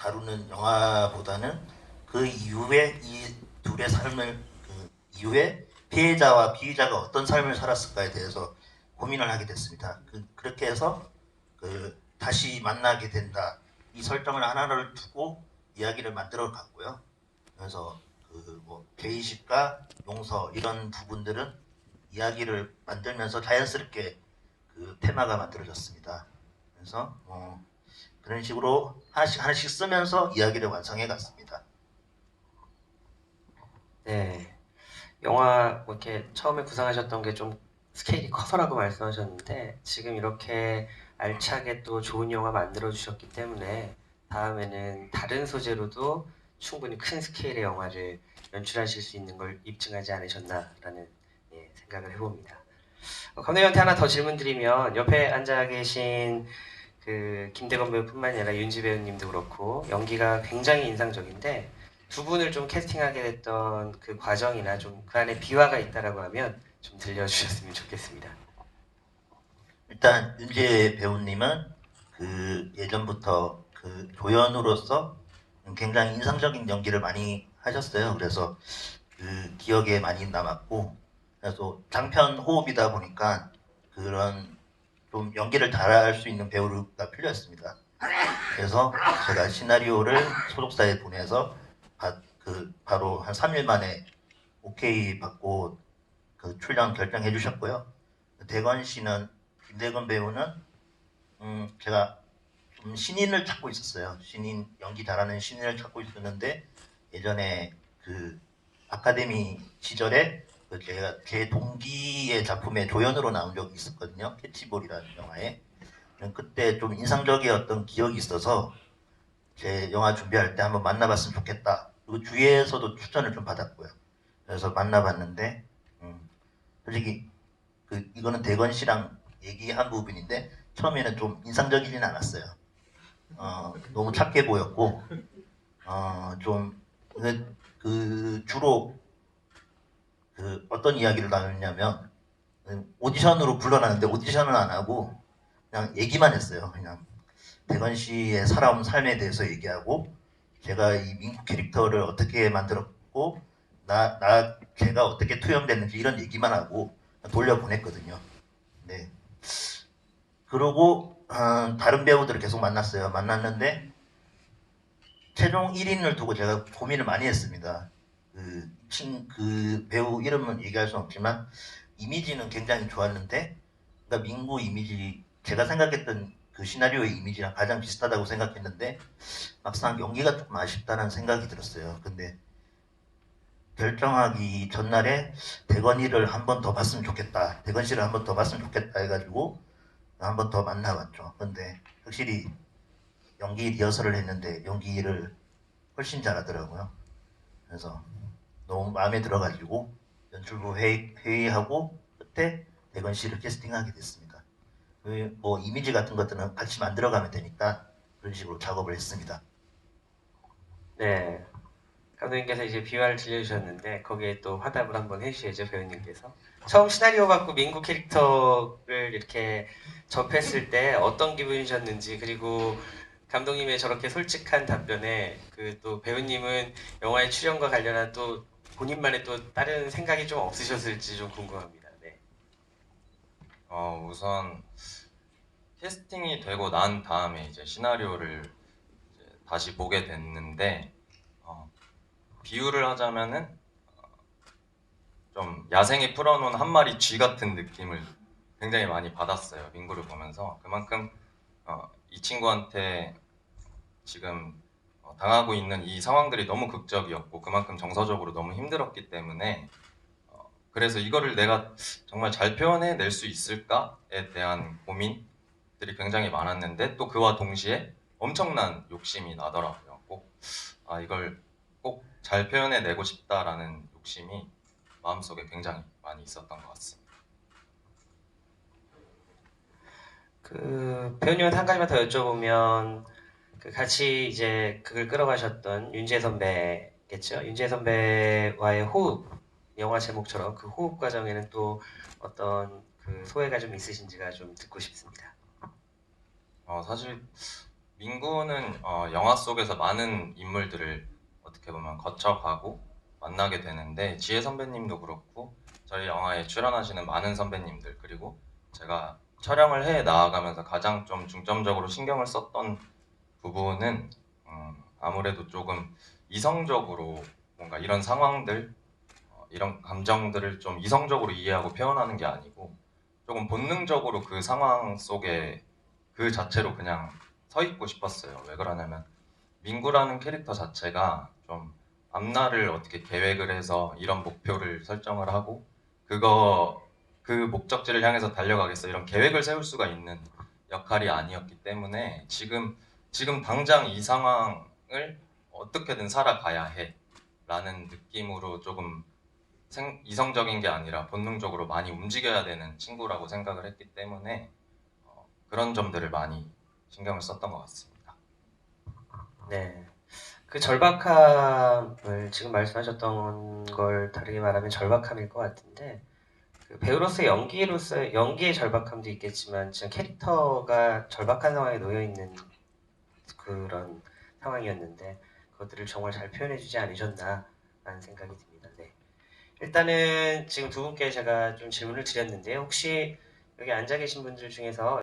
다루는 영화보다는 그 이후에 이 둘의 삶을 그 이후에 피해자와 피의자가 어떤 삶을 살았을까에 대해서 고민을 하게 됐습니다. 그렇게 해서 다시 만나게 된다. 이 설정을 하나를 두고 이야기를 만들어 갔고요. 그래서 뭐 죄의식과 용서 이런 부분들은 이야기를 만들면서 자연스럽게 그 테마가 만들어졌습니다. 그래서 그런 식으로 하나씩 하나씩 쓰면서 이야기를 완성해 갔습니다. 네. 영화 뭐 이렇게 처음에 구상하셨던 게 좀 스케일이 커서라고 말씀하셨는데 지금 이렇게 알차게 또 좋은 영화 만들어 주셨기 때문에 다음에는 다른 소재로도 충분히 큰 스케일의 영화를 연출하실 수 있는 걸 입증하지 않으셨나라는 생각을 해봅니다. 감독님한테 하나 더 질문 드리면 옆에 앉아 계신 그 김대건 배우뿐만 아니라 윤지 배우님도 그렇고 연기가 굉장히 인상적인데 두 분을 좀 캐스팅하게 됐던 그 과정이나 좀 그 안에 비화가 있다라고 하면 좀 들려주셨으면 좋겠습니다. 일단 윤재 배우님은 그 예전부터 그 조연으로서 굉장히 인상적인 연기를 많이 하셨어요. 그래서 그 기억에 많이 남았고, 그래서 장편 호흡이다 보니까 그런 좀 연기를 잘할 수 있는 배우가 필요했습니다. 그래서 제가 시나리오를 소속사에 보내서 바로 한 3일 만에 오케이 받고 그 출연 결정해 주셨고요. 대건 씨는 김대건 배우는 제가 좀 신인을 찾고 있었어요. 신인 연기 잘하는 신인을 찾고 있었는데 예전에 그 아카데미 시절에 제가 제 동기의 작품에 조연으로 나온 적이 있었거든요. 캐치볼이라는 영화에. 그때 좀 인상적이었던 기억이 있어서 제 영화 준비할 때 한번 만나봤으면 좋겠다. 그리고 주위에서도 추천을 좀 받았고요. 그래서 만나봤는데 솔직히 이거는 대건 씨랑 얘기한 부분인데 처음에는 좀 인상적이진 않았어요. 너무 착해 보였고 좀 주로 어떤 이야기를 나눴냐면 오디션으로 불러놨는데 오디션을 안 하고 그냥 얘기만 했어요. 그냥 대건 씨의 살아온 삶에 대해서 얘기하고 제가 이 민국 캐릭터를 어떻게 만들었고 제가 어떻게 투영됐는지 이런 얘기만 하고 돌려보냈거든요. 네. 그러고 다른 배우들을 계속 만났어요. 만났는데 최종 1인을 두고 제가 고민을 많이 했습니다. 그 배우 이름은 얘기할 수 없지만 이미지는 굉장히 좋았는데 그러니까 민구 이미지 제가 생각했던 그 시나리오의 이미지랑 가장 비슷하다고 생각했는데 막상 연기가 조금 아쉽다는 생각이 들었어요. 근데 결정하기 전날에 대건이를 한 번 더 봤으면 좋겠다. 대건 씨를 한 번 더 봤으면 좋겠다 해가지고 한 번 더 만나봤죠. 근데 확실히 연기 리허설을 했는데 연기를 훨씬 잘하더라고요. 그래서 너무 마음에 들어가지고 연출부 회의하고 끝에 대건 씨를 캐스팅하게 됐습니다. 뭐 이미지 같은 것들은 같이 만들어가면 되니까 그런 식으로 작업을 했습니다. 네. 감독님께서 이제 비화를 들려주셨는데 거기에 또 화답을 한번 해주셔야죠 배우님께서. 처음 시나리오 받고 민구 캐릭터를 이렇게 접했을 때 어떤 기분이셨는지 그리고 감독님의 저렇게 솔직한 답변에 그 또 배우님은 영화의 출연과 관련한 또 본인만의 또 다른 생각이 좀 없으셨을지 좀 궁금합니다. 네. 우선 캐스팅이 되고 난 다음에 이제 시나리오를 이제 다시 보게 됐는데 비유를 하자면은 좀 야생에 풀어놓은 한 마리 쥐 같은 느낌을 굉장히 많이 받았어요. 민구를 보면서 그만큼 이 친구한테 지금 당하고 있는 이 상황들이 너무 극적이었고 그만큼 정서적으로 너무 힘들었기 때문에 그래서 이거를 내가 정말 잘 표현해낼 수 있을까에 대한 고민들이 굉장히 많았는데 또 그와 동시에 엄청난 욕심이 나더라고요. 이걸 꼭 잘 표현해내고 싶다라는 욕심이 마음속에 굉장히 많이 있었던 것 같습니다. 그 배우님한테 한 가지만 더 여쭤보면 그 같이 이제 그걸 끌어가셨던 윤재 선배겠죠? 윤재 선배와의 호흡, 영화 제목처럼 그 호흡 과정에는 또 어떤 그 소회가 좀 있으신지가 좀 듣고 싶습니다. 사실 민구는 영화 속에서 많은 인물들을 어떻게 보면 거쳐가고 만나게 되는데 지혜 선배님도 그렇고 저희 영화에 출연하시는 많은 선배님들 그리고 제가 촬영을 해 나아가면서 가장 좀 중점적으로 신경을 썼던 부분은 아무래도 조금 이성적으로 뭔가 이런 상황들 이런 감정들을 좀 이성적으로 이해하고 표현하는 게 아니고 조금 본능적으로 그 상황 속에 그 자체로 그냥 서 있고 싶었어요. 왜 그러냐면 민구라는 캐릭터 자체가 좀 앞날을 어떻게 계획을 해서 이런 목표를 설정을 하고 그 목적지를 향해서 달려가겠어 이런 계획을 세울 수가 있는 역할이 아니었기 때문에 지금 당장 이 상황을 어떻게든 살아가야 해라는 느낌으로 조금 이성적인 게 아니라 본능적으로 많이 움직여야 되는 친구라고 생각을 했기 때문에 그런 점들을 많이 신경을 썼던 것 같습니다. 네. 그 절박함을 지금 말씀하셨던 걸 다르게 말하면 절박함일 것 같은데 그 배우로서의 연기의 절박함도 있겠지만 진짜 캐릭터가 절박한 상황에 놓여 있는 그런 상황이었는데 그것들을 정말 잘 표현해주지 않으셨나라는 생각이 듭니다. 네. 일단은 지금 두 분께 제가 좀 질문을 드렸는데요. 혹시 여기 앉아 계신 분들 중에서